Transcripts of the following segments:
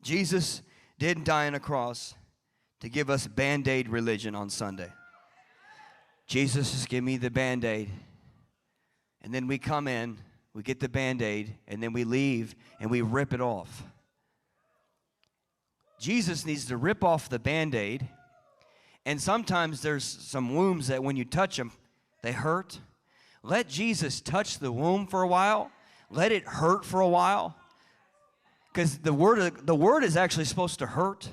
Jesus didn't die on a cross to give us Band-Aid religion on Sunday. Jesus, just give me the Band-Aid. And then we come in, we get the Band-Aid, and then we leave and we rip it off. Jesus needs to rip off the Band-Aid. And sometimes there's some wounds that when you touch them, they hurt. Let Jesus touch the wound for a while. Let it hurt for a while. Because the word is actually supposed to hurt.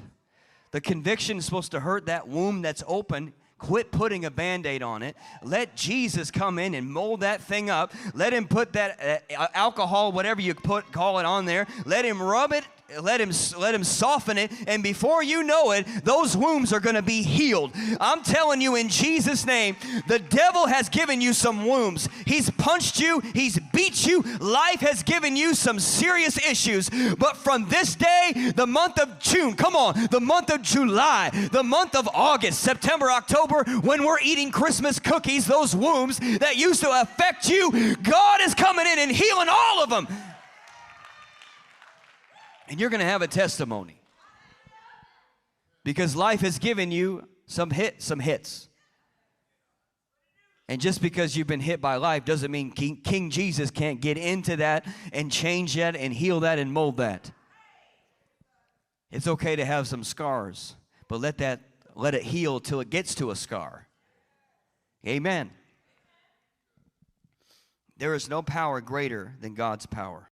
The conviction is supposed to hurt that wound that's open. Quit putting a Band-Aid on it. Let Jesus come in and mold that thing up. Let him put that alcohol, whatever you call it, on there. Let him rub it. Let him soften it, and before you know it, those wounds are going to be healed. I'm telling you in Jesus' name, the devil has given you some wounds. He's punched you. He's beat you. Life has given you some serious issues. But from this day, the month of June, come on, the month of July, the month of August, September, October, when we're eating Christmas cookies, those wounds that used to affect you, God is coming in and healing all of them. And you're going to have a testimony. Because life has given you some hits. And just because you've been hit by life doesn't mean King Jesus can't get into that and change that and heal that and mold that. It's okay to have some scars, but let it heal till it gets to a scar. Amen. There is no power greater than God's power.